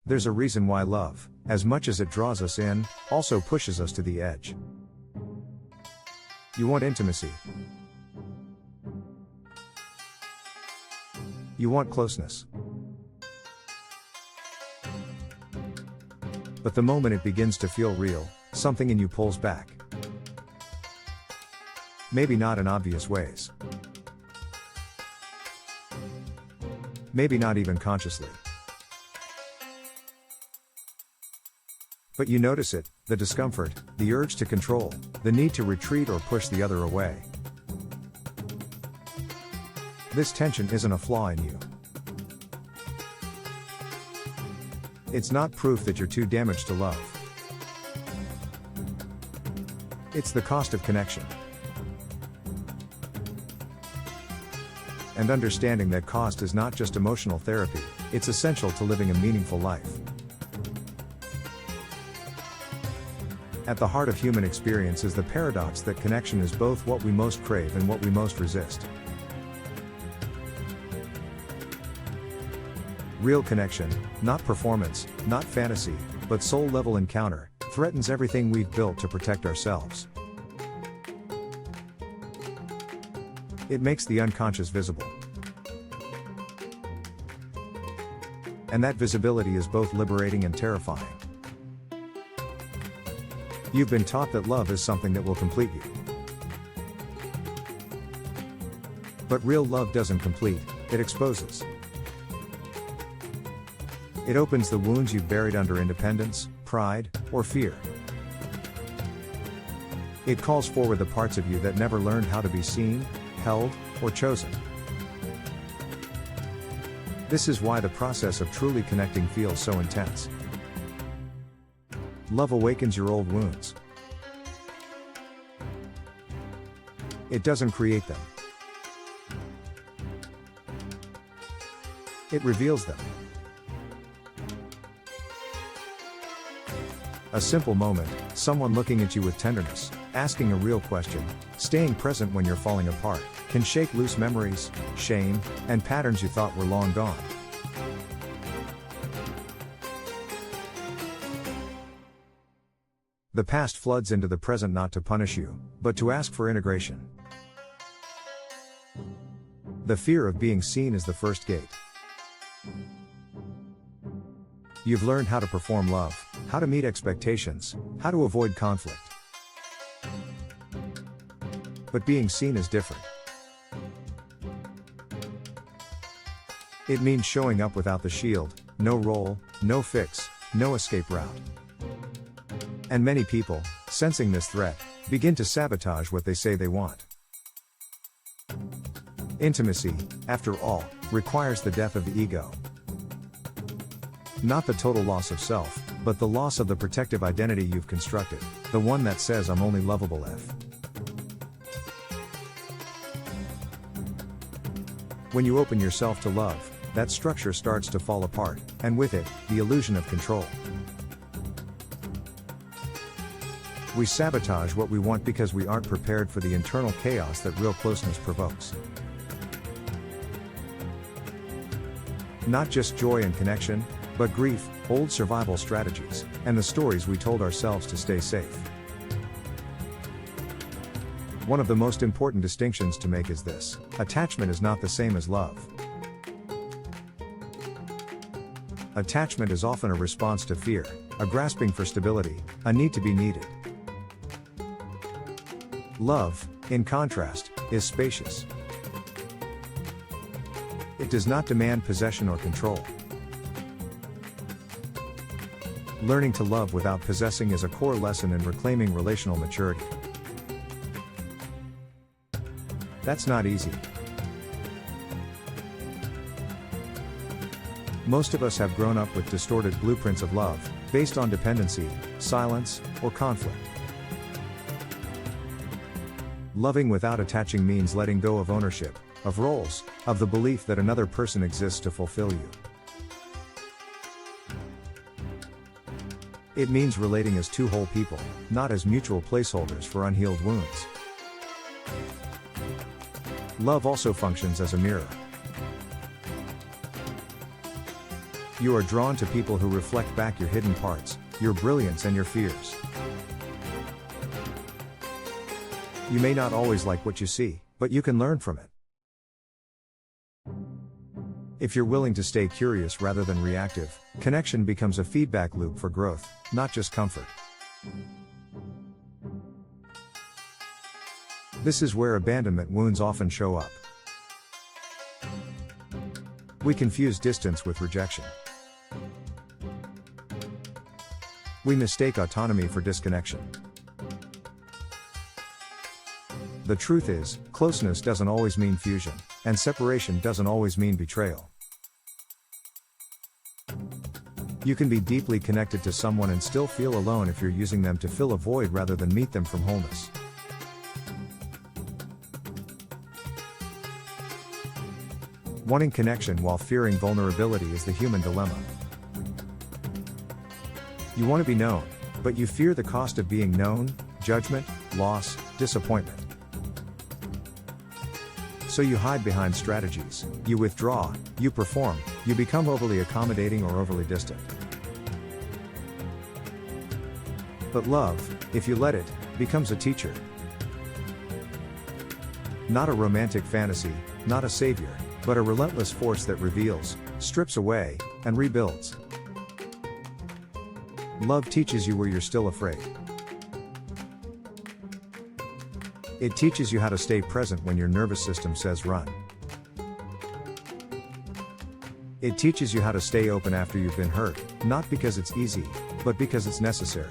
There's a reason why love, as much as it draws us in, also pushes us to the edge. You want intimacy. You want closeness. But the moment it begins to feel real, something in you pulls back. Maybe not in obvious ways. Maybe not even consciously. But you notice it, the discomfort, the urge to control, the need to retreat or push the other away. This tension isn't a flaw in you. It's not proof that you're too damaged to love. It's the cost of connection. And understanding that cost is not just emotional therapy, it's essential to living a meaningful life. At the heart of human experience is the paradox that connection is both what we most crave and what we most resist. Real connection, not performance, not fantasy, but soul-level encounter, threatens everything we've built to protect ourselves. It makes the unconscious visible. And that visibility is both liberating and terrifying. You've been taught that love is something that will complete you. But real love doesn't complete, it exposes. It opens the wounds you've buried under independence, pride, or fear. It calls forward the parts of you that never learned how to be seen, held, or chosen. This is why the process of truly connecting feels so intense. Love awakens your old wounds. It doesn't create them. It reveals them. A simple moment, someone looking at you with tenderness, asking a real question, staying present when you're falling apart, can shake loose memories, shame, and patterns you thought were long gone. The past floods into the present not to punish you, but to ask for integration. The fear of being seen is the first gate. You've learned how to perform love, how to meet expectations, how to avoid conflict. But being seen is different. It means showing up without the shield, no role, no fix, no escape route. And many people, sensing this threat, begin to sabotage what they say they want. Intimacy, after all, requires the death of the ego. Not the total loss of self, but the loss of the protective identity you've constructed, the one that says I'm only lovable if. When you open yourself to love, that structure starts to fall apart, and with it, the illusion of control. We sabotage what we want because we aren't prepared for the internal chaos that real closeness provokes. Not just joy and connection, but grief, old survival strategies, and the stories we told ourselves to stay safe. One of the most important distinctions to make is this: attachment is not the same as love. Attachment is often a response to fear, a grasping for stability, a need to be needed. Love, in contrast, is spacious. It does not demand possession or control. Learning to love without possessing is a core lesson in reclaiming relational maturity. That's not easy. Most of us have grown up with distorted blueprints of love, based on dependency, silence, or conflict. Loving without attaching means letting go of ownership, of roles, of the belief that another person exists to fulfill you. It means relating as two whole people, not as mutual placeholders for unhealed wounds. Love also functions as a mirror. You are drawn to people who reflect back your hidden parts, your brilliance and your fears. You may not always like what you see, but you can learn from it. If you're willing to stay curious rather than reactive, connection becomes a feedback loop for growth, not just comfort. This is where abandonment wounds often show up. We confuse distance with rejection. We mistake autonomy for disconnection. The truth is, closeness doesn't always mean fusion, and separation doesn't always mean betrayal. You can be deeply connected to someone and still feel alone if you're using them to fill a void rather than meet them from wholeness. Wanting connection while fearing vulnerability is the human dilemma. You want to be known, but you fear the cost of being known, judgment, loss, disappointment. So you hide behind strategies, you withdraw, you perform, you become overly accommodating or overly distant. But love, if you let it, becomes a teacher. Not a romantic fantasy, not a savior, but a relentless force that reveals, strips away, and rebuilds. Love teaches you where you're still afraid. It teaches you how to stay present when your nervous system says run. It teaches you how to stay open after you've been hurt, not because it's easy, but because it's necessary.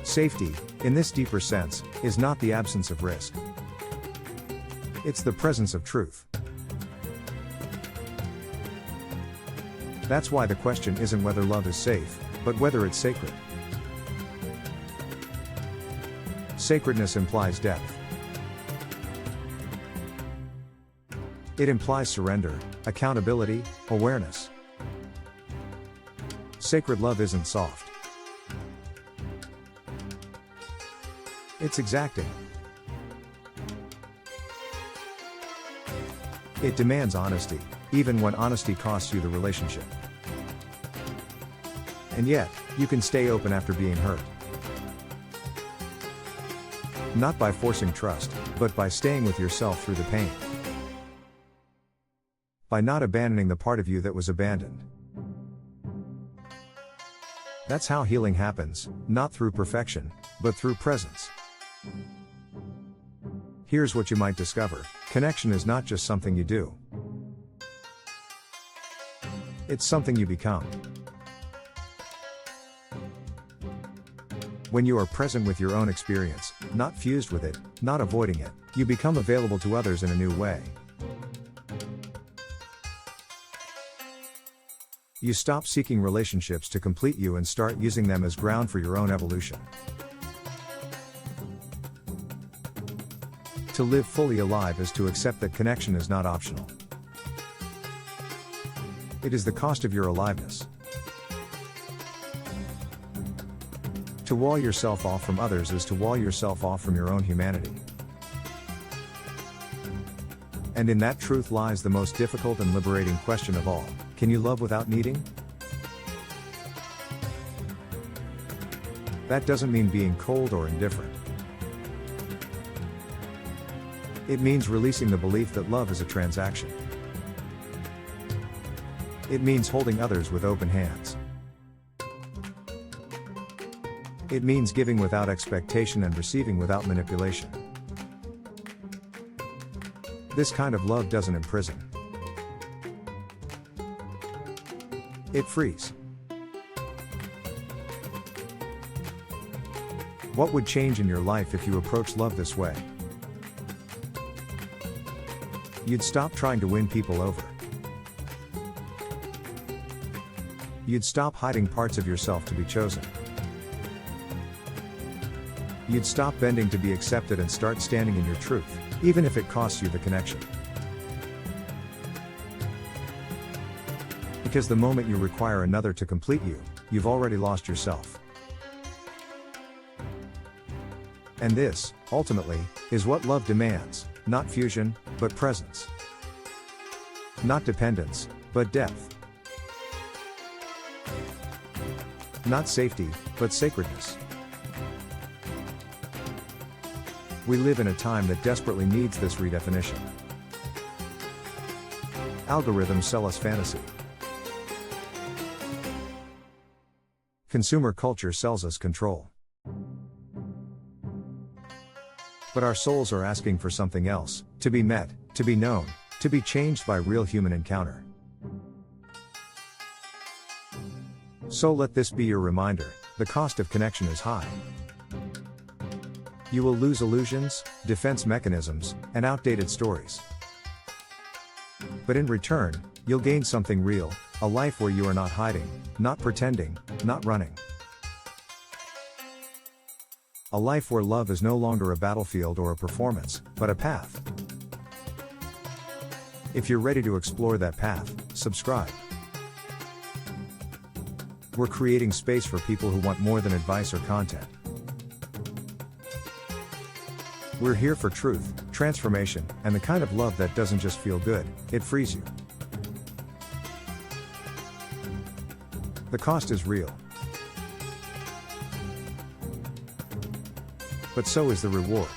Safety, in this deeper sense, is not the absence of risk. It's the presence of truth. That's why the question isn't whether love is safe, but whether it's sacred. Sacredness implies depth. It implies surrender, accountability, awareness. Sacred love isn't soft. It's exacting. It demands honesty, even when honesty costs you the relationship. And yet, you can stay open after being hurt. Not by forcing trust, but by staying with yourself through the pain. By not abandoning the part of you that was abandoned. That's how healing happens, not through perfection, but through presence. Here's what you might discover: connection is not just something you do. It's something you become. When you are present with your own experience, not fused with it, not avoiding it, you become available to others in a new way. You stop seeking relationships to complete you and start using them as ground for your own evolution. To live fully alive is to accept that connection is not optional. It is the cost of your aliveness. To wall yourself off from others is to wall yourself off from your own humanity. And in that truth lies the most difficult and liberating question of all: can you love without needing? That doesn't mean being cold or indifferent. It means releasing the belief that love is a transaction. It means holding others with open hands. It means giving without expectation and receiving without manipulation. This kind of love doesn't imprison. It frees. What would change in your life if you approached love this way? You'd stop trying to win people over. You'd stop hiding parts of yourself to be chosen. You'd stop bending to be accepted and start standing in your truth, even if it costs you the connection. Because the moment you require another to complete you, you've already lost yourself. And this, ultimately, is what love demands: not fusion, but presence. Not dependence, but depth. Not safety, but sacredness. We live in a time that desperately needs this redefinition. Algorithms sell us fantasy. Consumer culture sells us control. But our souls are asking for something else, to be met, to be known, to be changed by real human encounter. So let this be your reminder, the cost of connection is high. You will lose illusions, defense mechanisms, and outdated stories. But in return, you'll gain something real, a life where you are not hiding, not pretending, not running. A life where love is no longer a battlefield or a performance, but a path. If you're ready to explore that path, subscribe. We're creating space for people who want more than advice or content. We're here for truth, transformation, and the kind of love that doesn't just feel good, it frees you. The cost is real. But so is the reward.